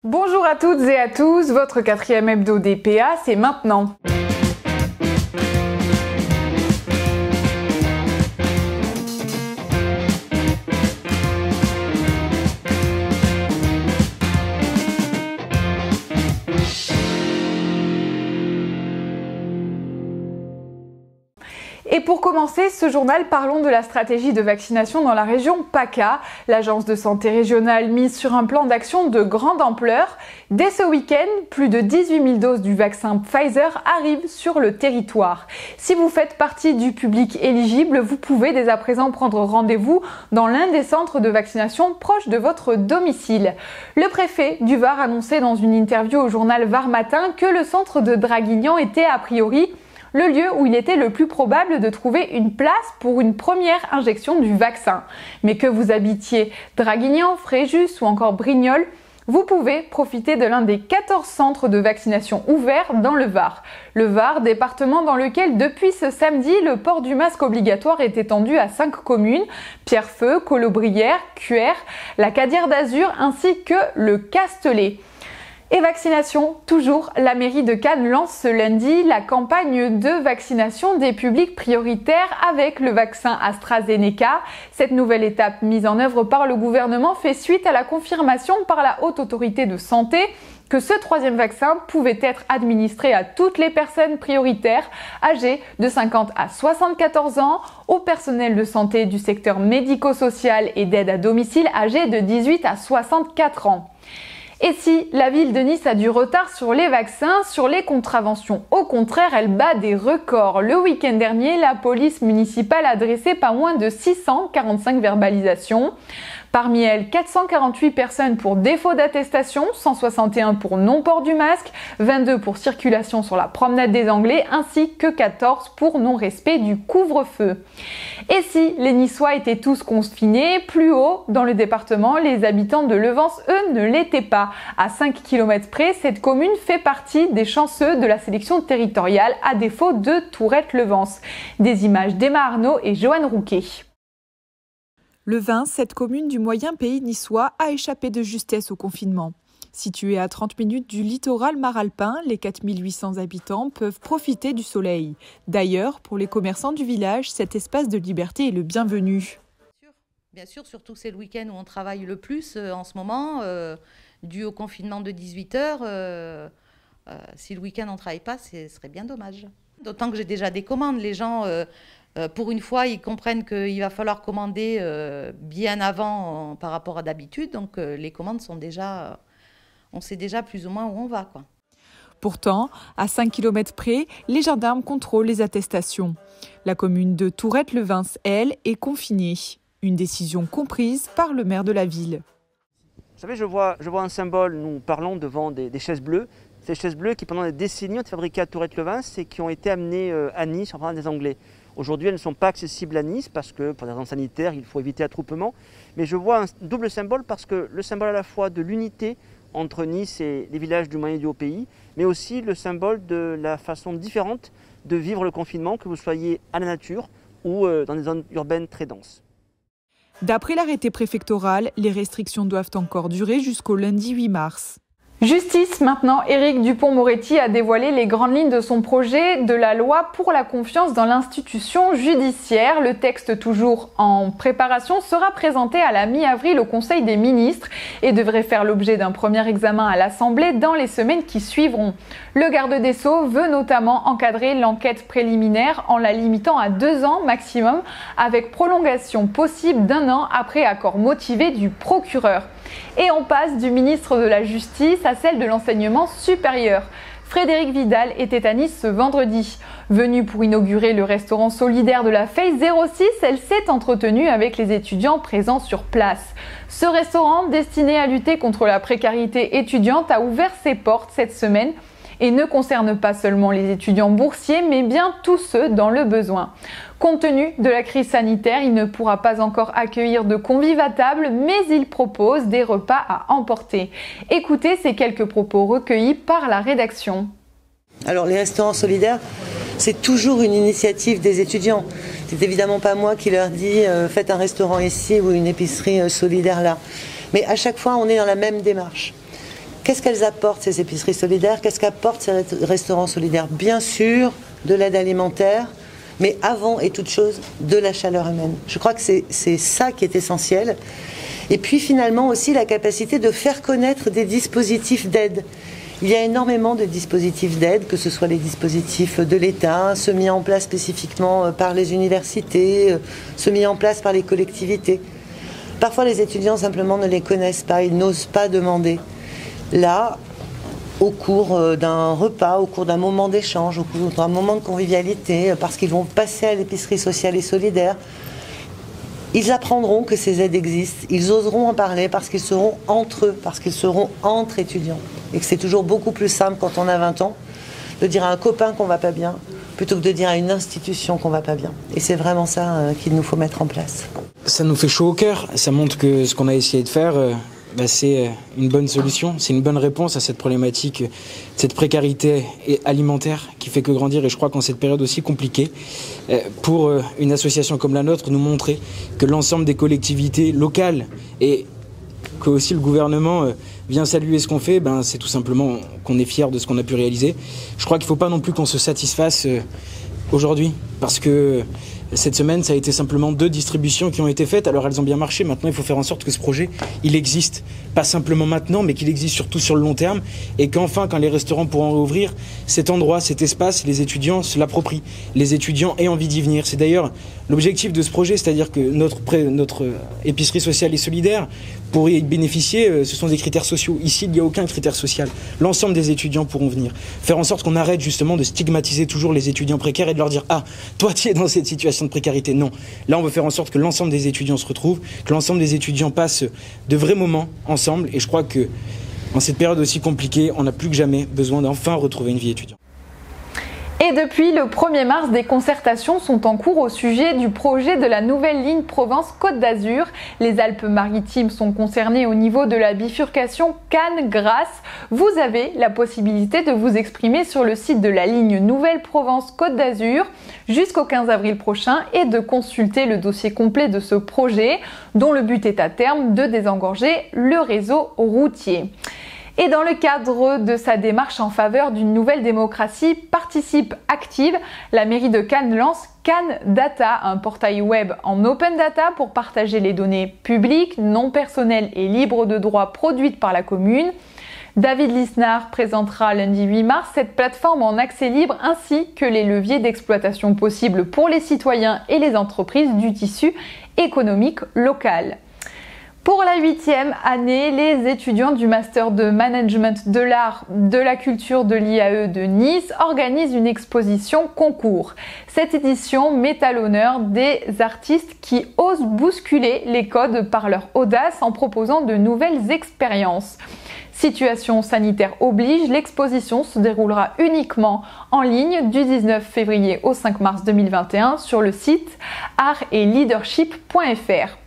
Bonjour à toutes et à tous, votre 4e hebdo des PA, c'est maintenant. Et pour commencer ce journal, parlons de la stratégie de vaccination dans la région PACA. L'agence de santé régionale mise sur un plan d'action de grande ampleur. Dès ce week-end, plus de 18 000 doses du vaccin Pfizer arrivent sur le territoire. Si vous faites partie du public éligible, vous pouvez dès à présent prendre rendez-vous dans l'un des centres de vaccination proches de votre domicile. Le préfet du Var annonçait dans une interview au journal Var Matin que le centre de Draguignan était a priori le lieu où il était le plus probable de trouver une place pour une première injection du vaccin. Mais que vous habitiez Draguignan, Fréjus ou encore Brignoles, vous pouvez profiter de l'un des 14 centres de vaccination ouverts dans le Var. Le Var, département dans lequel depuis ce samedi, le port du masque obligatoire est étendu à 5 communes, Pierrefeu, Colobrières, Cuers, la Cadière d'Azur ainsi que le Castellet. Et vaccination, toujours, la mairie de Cannes lance ce lundi la campagne de vaccination des publics prioritaires avec le vaccin AstraZeneca. Cette nouvelle étape mise en œuvre par le gouvernement fait suite à la confirmation par la Haute Autorité de Santé que ce 3e vaccin pouvait être administré à toutes les personnes prioritaires âgées de 50 à 74 ans, au personnel de santé du secteur médico-social et d'aide à domicile âgés de 18 à 64 ans. Et si la ville de Nice a du retard sur les vaccins, sur les contraventions, au contraire, elle bat des records. Le week-end dernier, la police municipale a dressé pas moins de 645 verbalisations. Parmi elles, 448 personnes pour défaut d'attestation, 161 pour non-port du masque, 22 pour circulation sur la promenade des Anglais, ainsi que 14 pour non-respect du couvre-feu. Et si les Niçois étaient tous confinés, plus haut dans le département, les habitants de Levens, eux, ne l'étaient pas. À 5 km près, cette commune fait partie des chanceux de la sélection territoriale, à défaut de Tourette-Levens. Des images d'Emma Arnaud et Joanne Rouquet. Levens, cette commune du moyen pays niçois, a échappé de justesse au confinement. Située à 30 minutes du littoral maralpin, les 4800 habitants peuvent profiter du soleil. D'ailleurs, pour les commerçants du village, cet espace de liberté est le bienvenu. Bien sûr, surtout c'est le week-end où on travaille le plus en ce moment, dû au confinement de 18 heures. Si le week-end on ne travaille pas, ce serait bien dommage. D'autant que j'ai déjà des commandes, les gens... pour une fois, ils comprennent qu'il va falloir commander bien avant par rapport à d'habitude. Donc les commandes sont déjà... on sait déjà plus ou moins où on va, quoi. Pourtant, à 5 km près, les gendarmes contrôlent les attestations. La commune de Tourette-Levens, elle, est confinée. Une décision comprise par le maire de la ville. Vous savez, je vois un symbole, nous parlons devant des chaises bleues. Ces chaises bleues qui pendant des décennies ont été fabriquées à Tourette-Levens et qui ont été amenées à Nice en parlant des Anglais. Aujourd'hui, elles ne sont pas accessibles à Nice parce que pour des raisons sanitaires, il faut éviter l'attroupement. Mais je vois un double symbole parce que le symbole à la fois de l'unité entre Nice et les villages du moyen et du haut pays, mais aussi le symbole de la façon différente de vivre le confinement, que vous soyez à la nature ou dans des zones urbaines très denses. D'après l'arrêté préfectoral, les restrictions doivent encore durer jusqu'au lundi 8 mars. Justice maintenant, Éric Dupond-Moretti a dévoilé les grandes lignes de son projet de la loi pour la confiance dans l'institution judiciaire. Le texte, toujours en préparation, sera présenté à la mi-avril au Conseil des ministres et devrait faire l'objet d'un premier examen à l'Assemblée dans les semaines qui suivront. Le garde des Sceaux veut notamment encadrer l'enquête préliminaire en la limitant à 2 ans maximum, avec prolongation possible d'1 an après accord motivé du procureur. Et on passe du ministre de la Justice à celle de l'enseignement supérieur. Frédérique Vidal était à Nice ce vendredi. Venue pour inaugurer le restaurant solidaire de la Phase 06, elle s'est entretenue avec les étudiants présents sur place. Ce restaurant, destiné à lutter contre la précarité étudiante, a ouvert ses portes cette semaine et ne concerne pas seulement les étudiants boursiers, mais bien tous ceux dans le besoin. Compte tenu de la crise sanitaire, il ne pourra pas encore accueillir de convives à table, mais il propose des repas à emporter. Écoutez ces quelques propos recueillis par la rédaction. Alors les restaurants solidaires, c'est toujours une initiative des étudiants. C'est évidemment pas moi qui leur dis faites un restaurant ici ou une épicerie solidaire là. Mais à chaque fois, on est dans la même démarche. qu'est-ce qu'elles apportent ces épiceries solidaires? Qu'est-ce qu'apportent ces restaurants solidaires? Bien sûr, de l'aide alimentaire, mais avant et toute chose, de la chaleur humaine. Je crois que c'est ça qui est essentiel. Et puis finalement aussi la capacité de faire connaître des dispositifs d'aide. Il y a énormément de dispositifs d'aide, que ce soit les dispositifs de l'État, ceux mis en place spécifiquement par les universités, ceux mis en place par les collectivités. Parfois les étudiants simplement ne les connaissent pas, ils n'osent pas demander. Là, au cours d'un repas, au cours d'un moment d'échange, au cours d'un moment de convivialité, parce qu'ils vont passer à l'épicerie sociale et solidaire, ils apprendront que ces aides existent, ils oseront en parler parce qu'ils seront entre eux, parce qu'ils seront entre étudiants. Et que c'est toujours beaucoup plus simple quand on a 20 ans de dire à un copain qu'on va pas bien, plutôt que de dire à une institution qu'on va pas bien. Et c'est vraiment ça qu'il nous faut mettre en place. Ça nous fait chaud au cœur, ça montre que ce qu'on a essayé de faire, c'est une bonne solution, c'est une bonne réponse à cette problématique, cette précarité alimentaire qui fait que grandir. Et je crois qu'en cette période aussi compliquée, pour une association comme la nôtre, nous montrer que l'ensemble des collectivités locales et que aussi le gouvernement vient saluer ce qu'on fait, c'est tout simplement qu'on est fiers de ce qu'on a pu réaliser. Je crois qu'il ne faut pas non plus qu'on se satisfasse aujourd'hui, parce que cette semaine, ça a été simplement 2 distributions qui ont été faites. Alors elles ont bien marché. Maintenant, il faut faire en sorte que ce projet, il existe. Pas simplement maintenant, mais qu'il existe surtout sur le long terme. Et qu'enfin, quand les restaurants pourront rouvrir, cet endroit, cet espace, les étudiants se l'approprient. Les étudiants aient envie d'y venir. C'est d'ailleurs l'objectif de ce projet, c'est-à-dire que notre épicerie sociale et solidaire, pour y bénéficier, ce sont des critères sociaux. Ici, il n'y a aucun critère social. L'ensemble des étudiants pourront venir. Faire en sorte qu'on arrête justement de stigmatiser toujours les étudiants précaires et de leur dire « Ah, toi, tu es dans cette situation de précarité ». Non. Là, on veut faire en sorte que l'ensemble des étudiants se retrouvent, que l'ensemble des étudiants passent de vrais moments ensemble. Et je crois que, en cette période aussi compliquée, on a plus que jamais besoin d'enfin retrouver une vie étudiante. Et depuis le 1er mars, des concertations sont en cours au sujet du projet de la nouvelle ligne Provence-Côte d'Azur. Les Alpes-Maritimes sont concernées au niveau de la bifurcation Cannes-Grasse. Vous avez la possibilité de vous exprimer sur le site de la ligne Nouvelle Provence-Côte d'Azur jusqu'au 15 avril prochain et de consulter le dossier complet de ce projet dont le but est à terme de désengorger le réseau routier. Et dans le cadre de sa démarche en faveur d'une nouvelle démocratie participe active, la mairie de Cannes lance Cannes Data, un portail web en open data pour partager les données publiques, non personnelles et libres de droit produites par la commune. David Lisnard présentera lundi 8 mars cette plateforme en accès libre ainsi que les leviers d'exploitation possibles pour les citoyens et les entreprises du tissu économique local. Pour la 8e année, les étudiants du Master de Management de l'Art, de la Culture de l'IAE de Nice organisent une exposition concours. Cette édition met à l'honneur des artistes qui osent bousculer les codes par leur audace en proposant de nouvelles expériences. Situation sanitaire oblige, l'exposition se déroulera uniquement en ligne du 19 février au 5 mars 2021 sur le site artetleadership.fr.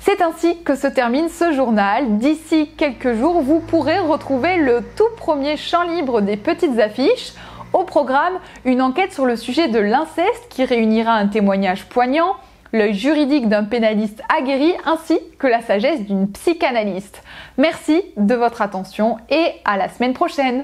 C'est ainsi que se termine ce journal. D'ici quelques jours, vous pourrez retrouver le tout premier champ libre des petites affiches. Au programme, une enquête sur le sujet de l'inceste qui réunira un témoignage poignant, l'œil juridique d'un pénaliste aguerri ainsi que la sagesse d'une psychanalyste. Merci de votre attention et à la semaine prochaine.